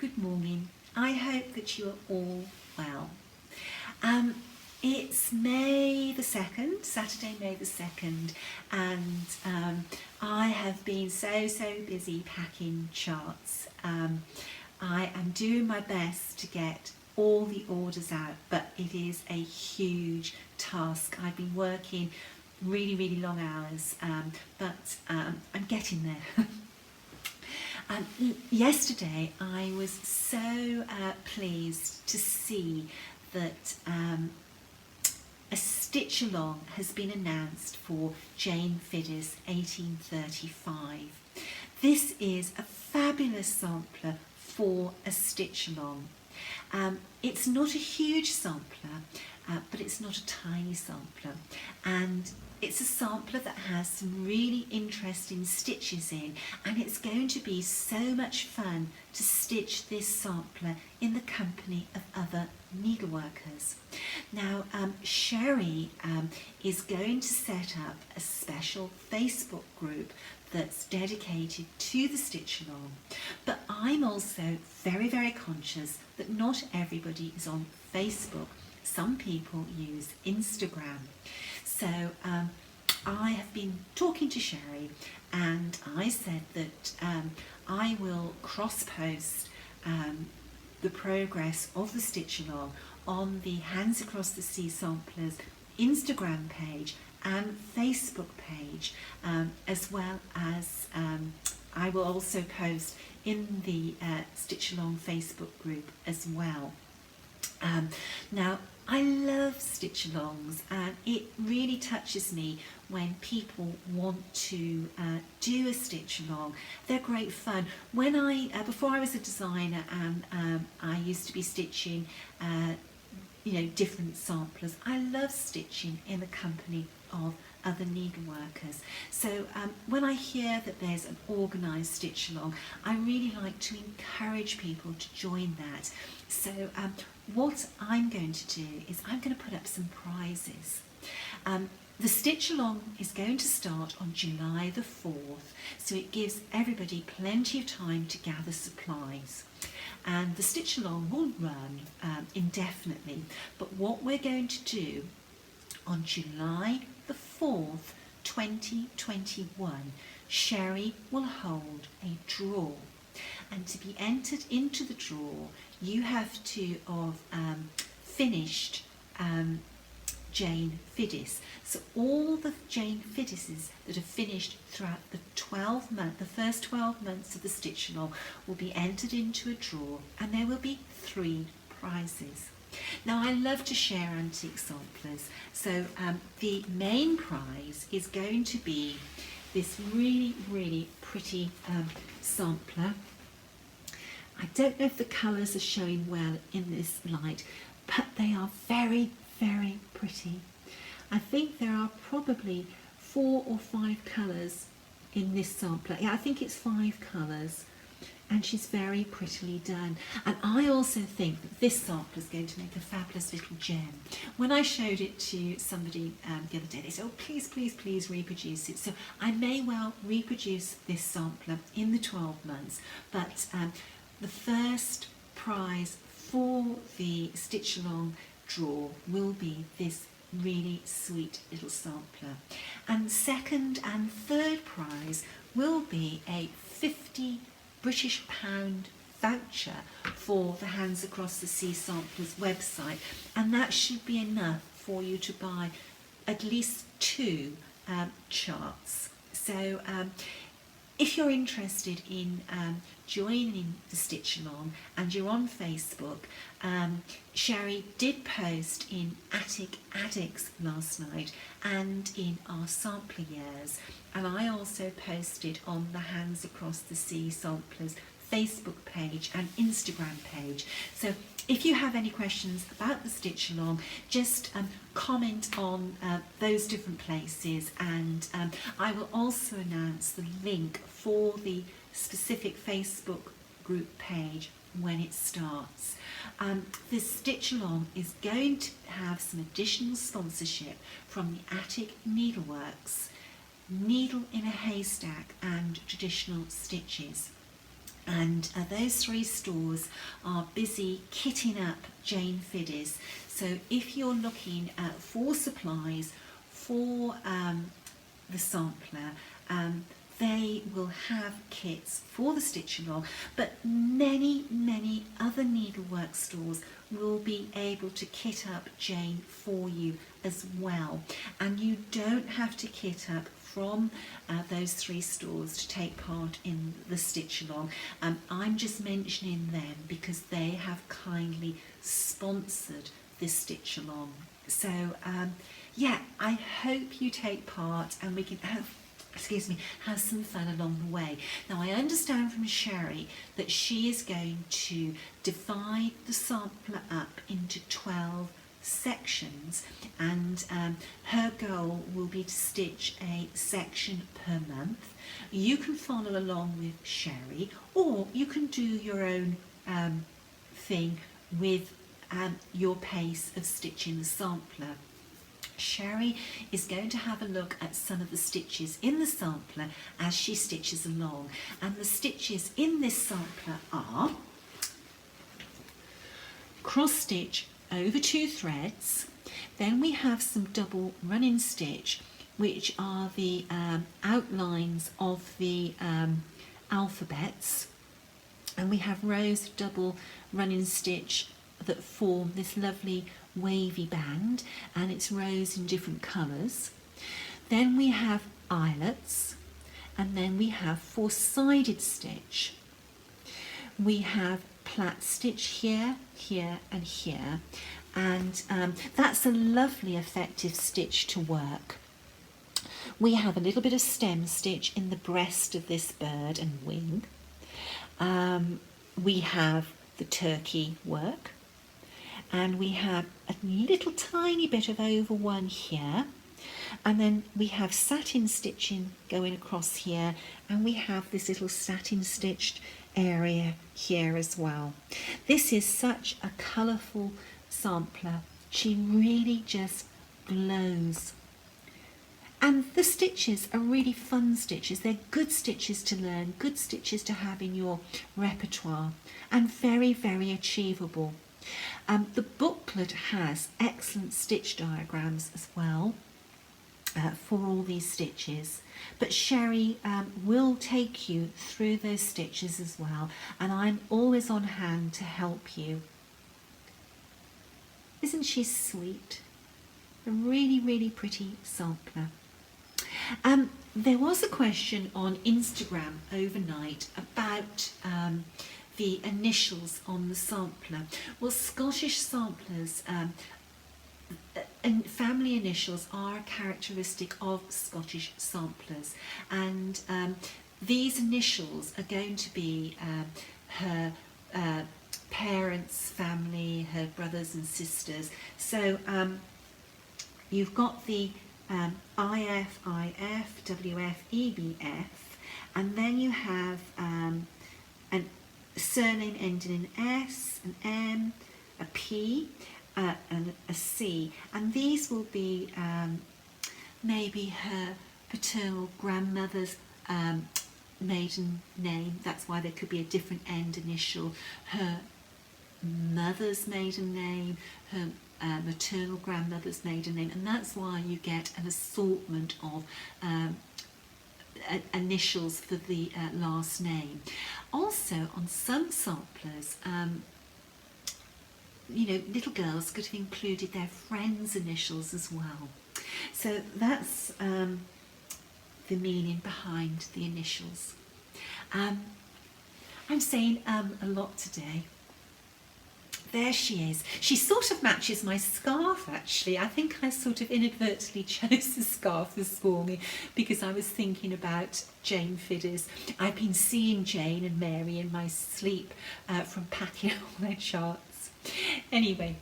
Good morning. I hope that you are all well. It's May the 2nd, Saturday, May the 2nd, and I have been so busy packing charts. I am doing my best to get all the orders out, but it is a huge task. I've been working really long hours, but I'm getting there. Yesterday I was so pleased to see that a stitch along has been announced for Jane Fiddis 1835. This is a fabulous sampler for a stitch along. It's not a huge sampler, but it's not a tiny sampler, and it's a sampler that has some really interesting stitches in, and it's going to be so much fun to stitch this sampler in the company of other needleworkers. Now Sherry is going to set up a special Facebook group that's dedicated to the stitch along, but I'm also very conscious that not everybody is on Facebook. Some people use Instagram. So I have been talking to Sherry, and I said that I will cross-post the progress of the stitch along on the Hands Across the Sea Samplers Instagram page and Facebook page, as well as I will also post in the Stitch Along Facebook group as well. Now I love stitch alongs, and it really touches me when people want to do a stitch along. They're great fun. When before I was a designer, and I used to be stitching different samplers, I love stitching in the company of other needleworkers. So when I hear that there's an organised stitch along, I really like to encourage people to join that. So what I'm going to do is I'm going to put up some prizes. The stitch along is going to start on July the 4th, so it gives everybody plenty of time to gather supplies. And the stitch along will run indefinitely, but what we're going to do on July the 4th, 2021, Sherry will hold a draw. And to be entered into the draw, you have to have finished Jane Fiddis. So all the Jane Fiddises that are finished throughout the first 12 months of the stitch along will be entered into a draw, and there will be 3 prizes. Now I love to share antique samplers, so the main prize is going to be this really pretty sampler. I don't know if the colours are showing well in this light, but they are very pretty. I think there are probably 4 or 5 colours in this sampler. Yeah, I think it's 5 colours, and she's very prettily done. And I also think that this sampler is going to make a fabulous little gem. When I showed it to somebody the other day, they said, oh, please reproduce it. So I may well reproduce this sampler in the 12 months, but the first prize for the stitch along draw will be this really sweet little sampler, and second and third prize will be a £50 British voucher for the Hands Across the Sea Samplers website, and that should be enough for you to buy at least 2 charts. So if you're interested in joining the stitch along and you're on Facebook, Sherry did post in Attic Addicts last night and in our sampler years, and I also posted on the Hands Across the Sea Samplers Facebook page and Instagram page. So if you have any questions about the stitch along, just comment on those different places, and I will also announce the link for the specific Facebook group page when it starts. This stitch along is going to have some additional sponsorship from the Attic Needleworks, Needle in a Haystack and Traditional Stitches. And those 3 stores are busy kitting up Jane Fiddy's. So if you're looking for supplies for the sampler, they will have kits for the stitch along, but many other needlework stores will be able to kit up Jane for you as well. And you don't have to kit up from those 3 stores to take part in the stitch along. I'm just mentioning them because they have kindly sponsored this stitch along. So yeah, I hope you take part and we can have some fun along the way. Now I understand from Sherry that she is going to divide the sampler up into 12 sections, and her goal will be to stitch a section per month. You can follow along with Sherry, or you can do your own thing with your pace of stitching the sampler. Sherry is going to have a look at some of the stitches in the sampler as she stitches along, and the stitches in this sampler are cross stitch over 2 threads, then we have some double running stitch, which are the outlines of the alphabets, and we have rows of double running stitch that form this lovely wavy band, and it's rows in different colours. Then we have eyelets, and then we have 4-sided stitch. We have platt stitch here, here and here, and that's a lovely effective stitch to work. We have a little bit of stem stitch in the breast of this bird and wing. We have the turkey work, and we have a little tiny bit of over one here, and then we have satin stitching going across here, and we have this little satin stitched area here as well. This is such a colourful sampler. She really just glows. And the stitches are really fun stitches. They're good stitches to learn, good stitches to have in your repertoire, and very, very achievable. The booklet has excellent stitch diagrams as well for all these stitches, but Sherry will take you through those stitches as well, and I'm always on hand to help you. Isn't she sweet? A really, really pretty sampler. There was a question on Instagram overnight about the initials on the sampler. Well, Scottish samplers and family initials are a characteristic of Scottish samplers, and these initials are going to be her parents, family, her brothers and sisters. So you've got the IF, IF, WF, EBF, and then you have a surname ending in S, an M, a P, and a C, and these will be maybe her paternal grandmother's maiden name. That's why there could be a different end initial. Her mother's maiden name, her maternal grandmother's maiden name, and that's why you get an assortment of initials for the last name. Also, on some samplers, you know, little girls could have included their friends' initials as well. So that's the meaning behind the initials. I'm saying a lot today. There she is. She sort of matches my scarf, actually. I think I sort of inadvertently chose the scarf this morning because I was thinking about Jane Fiddy's. I've been seeing Jane and Mary in my sleep from packing all their charts. Anyway,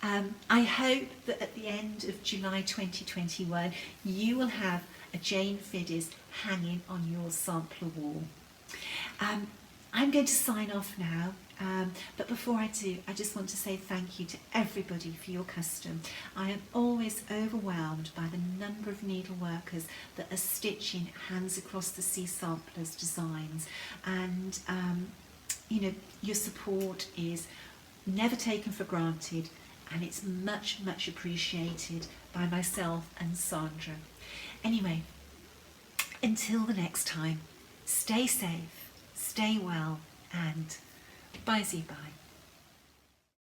I hope that at the end of July 2021 you will have a Jane Fiddy's hanging on your sampler wall. I'm going to sign off now. But before I do, I just want to say thank you to everybody for your custom. I am always overwhelmed by the number of needleworkers that are stitching Hands Across the Sea samplers designs, and you know, your support is never taken for granted, and it's much, much appreciated by myself and Sandra. Anyway, until the next time, stay safe, stay well, and bye-bye.